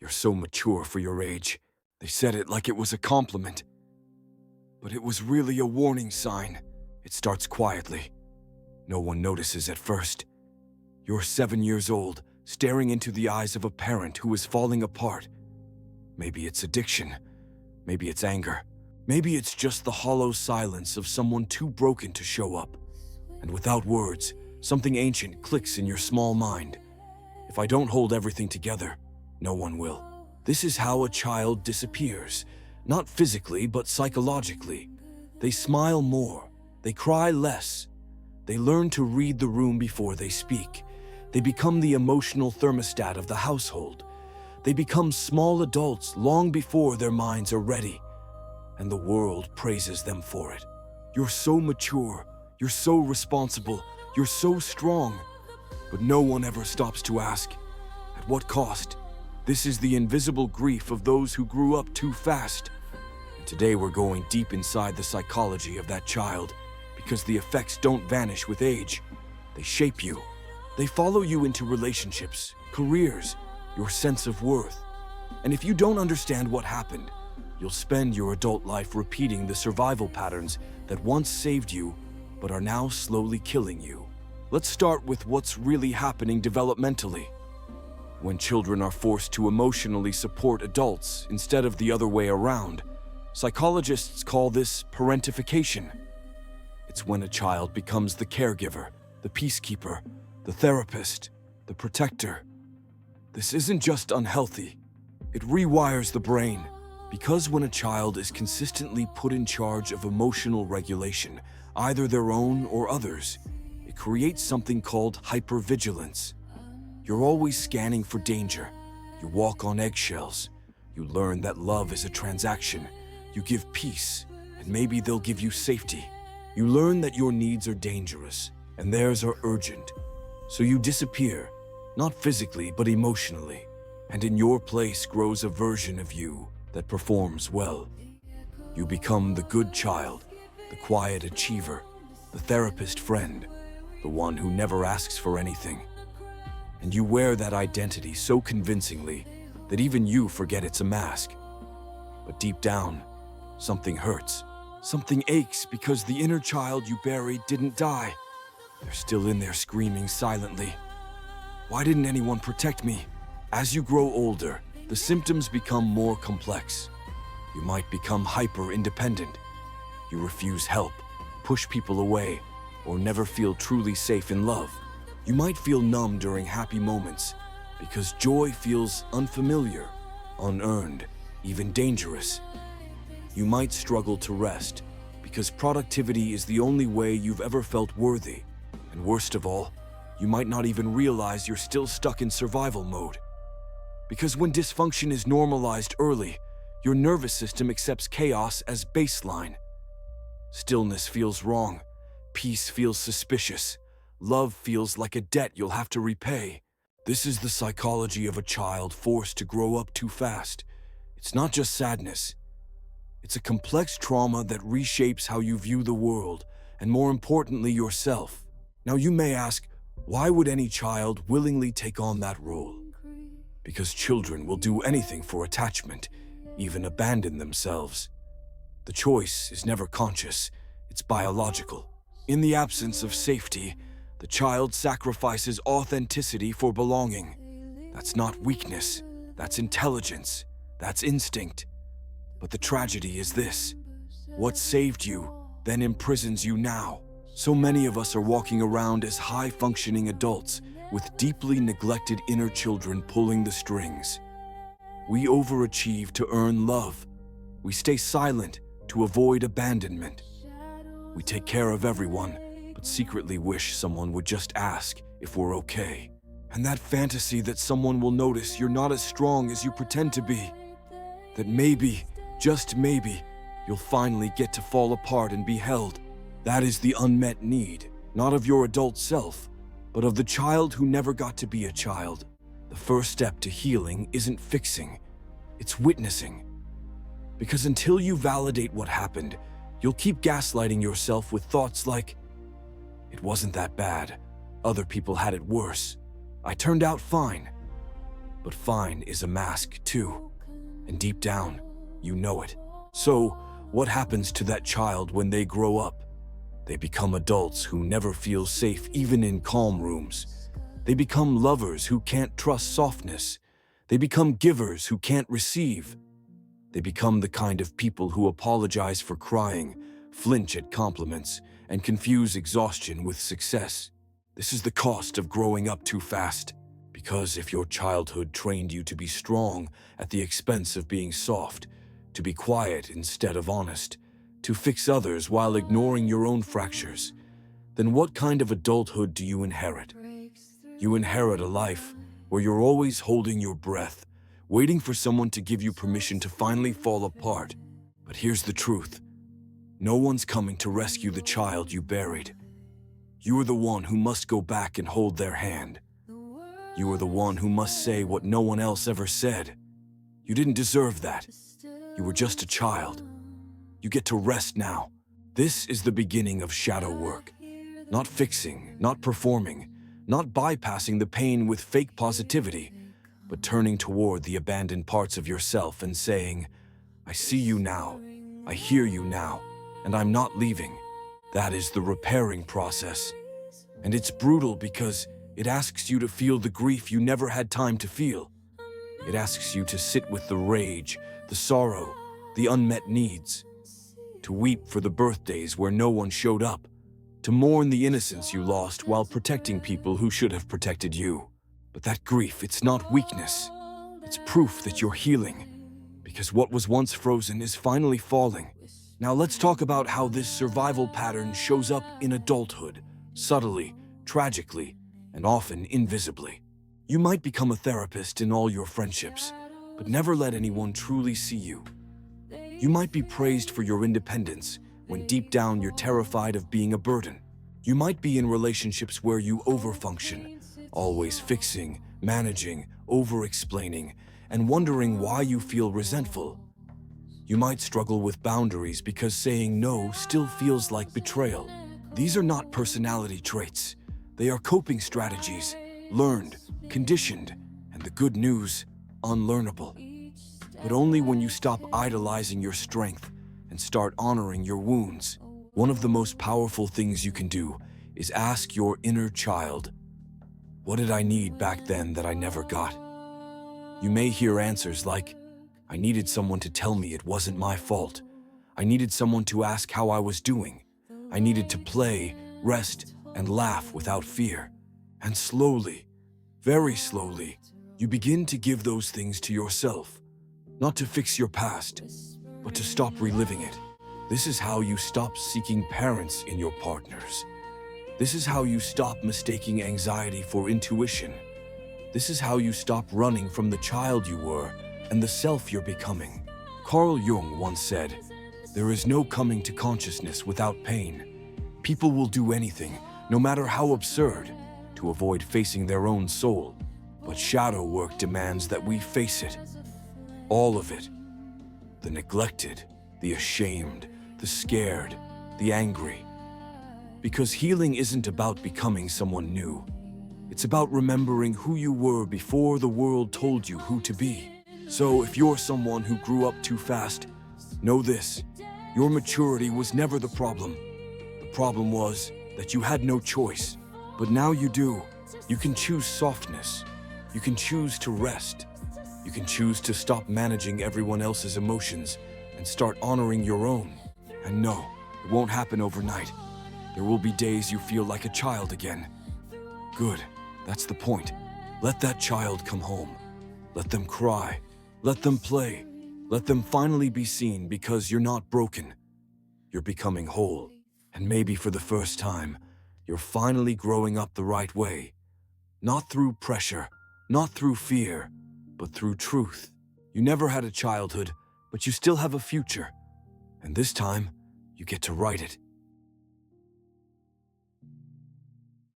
"You're so mature for your age." They said it like it was a compliment. But it was really a warning sign. It starts quietly. No one notices at first. You're 7 years old, staring into the eyes of a parent who is falling apart. Maybe it's addiction. Maybe it's anger. Maybe it's just the hollow silence of someone too broken to show up. And without words, something ancient clicks in your small mind. If I don't hold everything together, no one will. This is how a child disappears. Not physically, but psychologically. They smile more. They cry less. They learn to read the room before they speak. They become the emotional thermostat of the household. They become small adults long before their minds are ready. And the world praises them for it. You're so mature. You're so responsible. You're so strong. But no one ever stops to ask, at what cost? This is the invisible grief of those who grew up too fast. And today we're going deep inside the psychology of that child, because the effects don't vanish with age. They shape you. They follow you into relationships, careers, your sense of worth. And if you don't understand what happened, you'll spend your adult life repeating the survival patterns that once saved you, but are now slowly killing you. Let's start with what's really happening developmentally. When children are forced to emotionally support adults instead of the other way around, psychologists call this parentification. It's when a child becomes the caregiver, the peacekeeper, the therapist, the protector. This isn't just unhealthy. It rewires the brain. Because when a child is consistently put in charge of emotional regulation, either their own or others, it creates something called hypervigilance. You're always scanning for danger. You walk on eggshells. You learn that love is a transaction. You give peace, and maybe they'll give you safety. You learn that your needs are dangerous, and theirs are urgent. So you disappear, not physically, but emotionally. And in your place grows a version of you that performs well. You become the good child, the quiet achiever, the therapist friend, the one who never asks for anything. And you wear that identity so convincingly that even you forget it's a mask. But deep down, something hurts. Something aches because the inner child you buried didn't die. They're still in there screaming silently. Why didn't anyone protect me? As you grow older, the symptoms become more complex. You might become hyper-independent. You refuse help, push people away, or never feel truly safe in love. You might feel numb during happy moments because joy feels unfamiliar, unearned, even dangerous. You might struggle to rest because productivity is the only way you've ever felt worthy. And worst of all, you might not even realize you're still stuck in survival mode. Because when dysfunction is normalized early, your nervous system accepts chaos as baseline. Stillness feels wrong. Peace feels suspicious. Love feels like a debt you'll have to repay. This is the psychology of a child forced to grow up too fast. It's not just sadness. It's a complex trauma that reshapes how you view the world, and more importantly, yourself. Now you may ask, why would any child willingly take on that role? Because children will do anything for attachment, even abandon themselves. The choice is never conscious, it's biological. In the absence of safety, the child sacrifices authenticity for belonging. That's not weakness, that's intelligence, that's instinct. But the tragedy is this: what saved you then imprisons you now. So many of us are walking around as high-functioning adults with deeply neglected inner children pulling the strings. We overachieve to earn love. We stay silent to avoid abandonment. We take care of everyone, but secretly wish someone would just ask if we're okay. And that fantasy that someone will notice you're not as strong as you pretend to be. That maybe, just maybe, you'll finally get to fall apart and be held. That is the unmet need, not of your adult self, but of the child who never got to be a child. The first step to healing isn't fixing, it's witnessing. Because until you validate what happened, you'll keep gaslighting yourself with thoughts like, "It wasn't that bad. Other people had it worse. I turned out fine." But fine is a mask too. And deep down, you know it. So, what happens to that child when they grow up? They become adults who never feel safe even in calm rooms. They become lovers who can't trust softness. They become givers who can't receive. They become the kind of people who apologize for crying, flinch at compliments, and confuse exhaustion with success. This is the cost of growing up too fast. Because if your childhood trained you to be strong at the expense of being soft, to be quiet instead of honest, to fix others while ignoring your own fractures, then what kind of adulthood do you inherit? You inherit a life where you're always holding your breath, waiting for someone to give you permission to finally fall apart. But here's the truth. No one's coming to rescue the child you buried. You are the one who must go back and hold their hand. You are the one who must say what no one else ever said. You didn't deserve that. You were just a child. You get to rest now. This is the beginning of shadow work. Not fixing, not performing, not bypassing the pain with fake positivity, but turning toward the abandoned parts of yourself and saying, I see you now, I hear you now, and I'm not leaving. That is the repairing process. And it's brutal because it asks you to feel the grief you never had time to feel. It asks you to sit with the rage, the sorrow, the unmet needs, to weep for the birthdays where no one showed up, to mourn the innocence you lost while protecting people who should have protected you. But that grief, it's not weakness. It's proof that you're healing, because what was once frozen is finally falling. Now let's talk about how this survival pattern shows up in adulthood, subtly, tragically, and often invisibly. You might become a therapist in all your friendships, but never let anyone truly see you. You might be praised for your independence when deep down you're terrified of being a burden. You might be in relationships where you overfunction, always fixing, managing, over-explaining, and wondering why you feel resentful. You might struggle with boundaries because saying no still feels like betrayal. These are not personality traits. They are coping strategies, learned, conditioned, and the good news, unlearnable. But only when you stop idolizing your strength and start honoring your wounds. One of the most powerful things you can do is ask your inner child, what did I need back then that I never got? You may hear answers like, I needed someone to tell me it wasn't my fault. I needed someone to ask how I was doing. I needed to play, rest, and laugh without fear. And slowly, very slowly, you begin to give those things to yourself. Not to fix your past, but to stop reliving it. This is how you stop seeking parents in your partners. This is how you stop mistaking anxiety for intuition. This is how you stop running from the child you were and the self you're becoming. Carl Jung once said, there is no coming to consciousness without pain. People will do anything, no matter how absurd, to avoid facing their own soul. But shadow work demands that we face it. All of it. The neglected, the ashamed, the scared, the angry. Because healing isn't about becoming someone new. It's about remembering who you were before the world told you who to be. So if you're someone who grew up too fast, know this, your maturity was never the problem. The problem was that you had no choice. But now you do. You can choose softness. You can choose to rest. You can choose to stop managing everyone else's emotions and start honoring your own. And no, it won't happen overnight. There will be days you feel like a child again. Good, that's the point. Let that child come home. Let them cry. Let them play. Let them finally be seen because you're not broken. You're becoming whole. And maybe for the first time, you're finally growing up the right way. Not through pressure, not through fear, but through truth. You never had a childhood, but you still have a future. And this time, you get to write it.